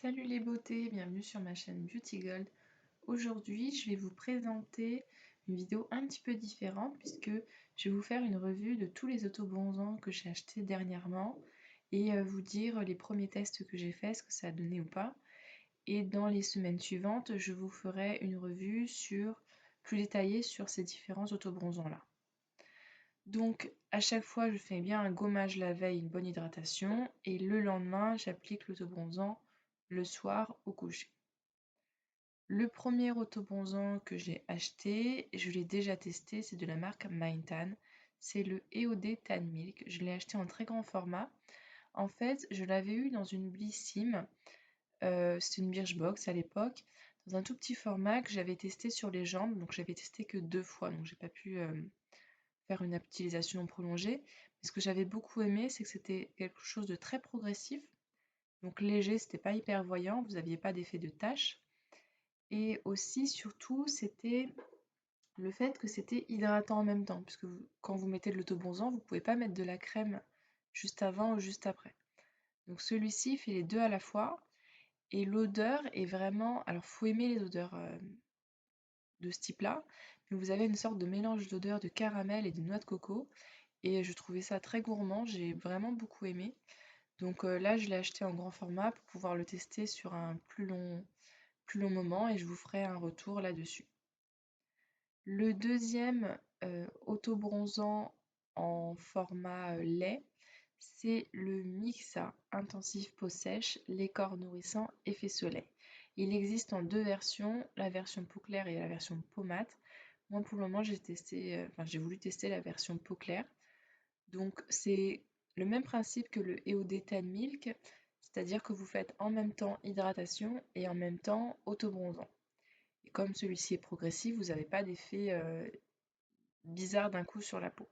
Salut les beautés, bienvenue sur ma chaîne Beauty Gold. Aujourd'hui, je vais vous présenter une vidéo un petit peu différente puisque je vais vous faire une revue de tous les autobronzants que j'ai achetés dernièrement et vous dire les premiers tests que j'ai faits, ce que ça a donné ou pas. Et dans les semaines suivantes, je vous ferai une revue plus détaillée sur ces différents autobronzants là. Donc à chaque fois, je fais bien un gommage la veille, une bonne hydratation et le lendemain, j'applique l'autobronzant le soir au coucher. Le premier autobronzant que j'ai acheté, je l'ai déjà testé, c'est de la marque Mindtan. C'est le EOD Tan Milk. Je l'ai acheté en très grand format. En fait, je l'avais eu dans une Blissim, c'était une Birchbox à l'époque, dans un tout petit format que j'avais testé sur les jambes. Donc j'avais testé que 2 fois, donc j'ai pas pu faire une utilisation prolongée. Mais ce que j'avais beaucoup aimé, c'est que c'était quelque chose de très progressif. Donc léger, c'était pas hyper voyant, vous n'aviez pas d'effet de tache. Et aussi, surtout, c'était le fait que c'était hydratant en même temps, puisque quand vous mettez de l'autobronzant, vous ne pouvez pas mettre de la crème juste avant ou juste après. Donc celui-ci fait les deux à la fois, et l'odeur est vraiment... Alors, faut aimer les odeurs de ce type-là, mais vous avez une sorte de mélange d'odeurs de caramel et de noix de coco, et je trouvais ça très gourmand, j'ai vraiment beaucoup aimé. Donc là, je l'ai acheté en grand format pour pouvoir le tester sur un plus long moment, et je vous ferai un retour là-dessus. Le deuxième autobronzant en format lait, c'est le Mixa Intensif Peau Sèche, lait corps nourrissant effet soleil. Il existe en deux versions, la version peau claire et la version peau mate. Moi pour le moment j'ai voulu tester la version peau claire. Donc c'est le même principe que le EOD Tan Milk, c'est-à-dire que vous faites en même temps hydratation et en même temps autobronzant. Et comme celui-ci est progressif, vous n'avez pas d'effet bizarre d'un coup sur la peau.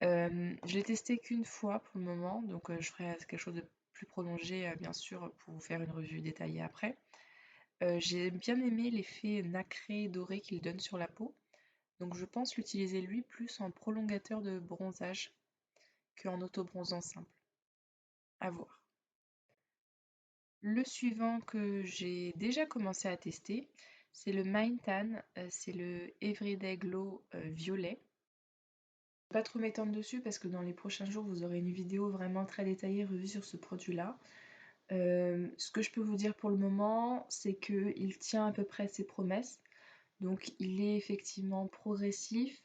Je l'ai testé qu'une fois pour le moment, donc je ferai quelque chose de plus prolongé, bien sûr, pour vous faire une revue détaillée après. J'ai bien aimé l'effet nacré doré qu'il donne sur la peau, donc je pense l'utiliser lui plus en prolongateur de bronzage qu'en autobronzant simple. À voir. Le suivant que j'ai déjà commencé à tester, c'est le Mindtan, c'est le Everyday Glow violet. Pas trop m'étendre dessus parce que dans les prochains jours vous aurez une vidéo vraiment très détaillée revue sur ce produit là. Ce que je peux vous dire pour le moment, c'est qu'il tient à peu près ses promesses. Donc il est effectivement progressif,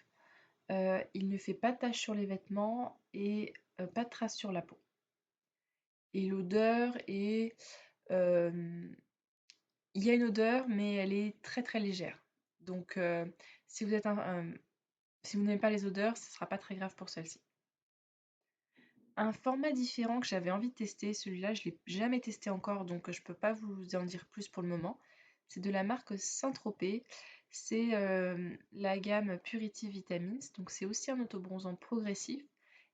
il ne fait pas de taches sur les vêtements et pas de traces sur la peau. Et l'odeur est... il y a une odeur mais elle est très très légère. Donc si vous êtes si vous n'aimez pas les odeurs, ce ne sera pas très grave pour celle-ci. Un format différent que j'avais envie de tester, celui-là je ne l'ai jamais testé encore donc je ne peux pas vous en dire plus pour le moment. C'est de la marque Saint-Tropez, c'est la gamme Purity Vitamins, donc c'est aussi un autobronzant progressif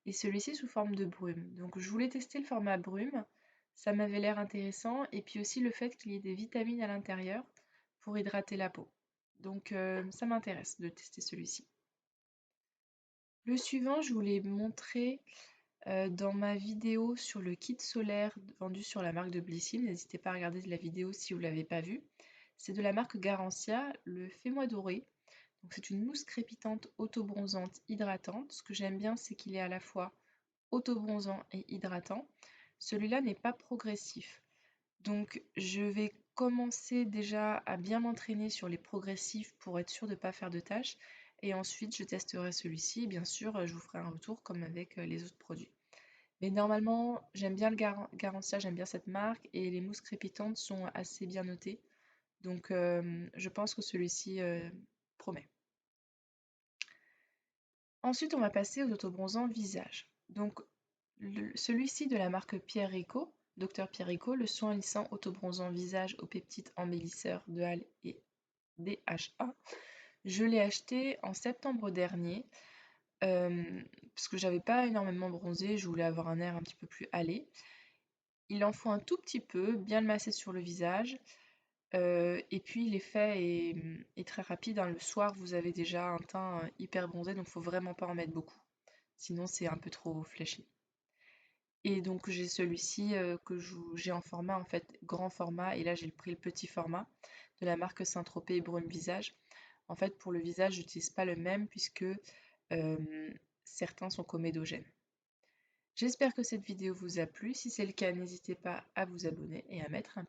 et celui-ci sous forme de brume. Donc je voulais tester le format brume, ça m'avait l'air intéressant et puis aussi le fait qu'il y ait des vitamines à l'intérieur pour hydrater la peau. Donc ça m'intéresse de tester celui-ci. Le suivant, je voulais montrer dans ma vidéo sur le kit solaire vendu sur la marque de Blissim. N'hésitez pas à regarder la vidéo si vous ne l'avez pas vue. C'est de la marque Garancia, le Fais-moi doré. Donc c'est une mousse crépitante auto-bronzante hydratante. Ce que j'aime bien, c'est qu'il est à la fois auto-bronzant et hydratant. Celui-là n'est pas progressif. Donc je vais commencer déjà à bien m'entraîner sur les progressifs pour être sûr de ne pas faire de tâches. Et ensuite, je testerai celui-ci. Bien sûr, je vous ferai un retour comme avec les autres produits. Mais normalement, j'aime bien le Garantia, j'aime bien cette marque et les mousses crépitantes sont assez bien notées. Donc je pense que celui-ci promet. Ensuite, on va passer aux autobronzants visage. Donc celui-ci de la marque Pierre Rico, Dr Pierre Rico, le soin lissant autobronzant visage aux peptides embellisseurs de Hale et DHA. Je l'ai acheté en septembre dernier parce que j'avais pas énormément bronzé, je voulais avoir un air un petit peu plus hâlé. Il en faut un tout petit peu, bien le masser sur le visage. Et puis l'effet est très rapide, hein. Le soir, vous avez déjà un teint hyper bronzé, donc il faut vraiment pas en mettre beaucoup. Sinon, c'est un peu trop flashy. Et donc j'ai celui-ci j'ai en format en fait grand format et là j'ai pris le petit format de la marque Saint-Tropez Brun Visage. En fait pour le visage j'utilise pas le même puisque certains sont comédogènes. J'espère que cette vidéo vous a plu. Si c'est le cas, n'hésitez pas à vous abonner et à mettre un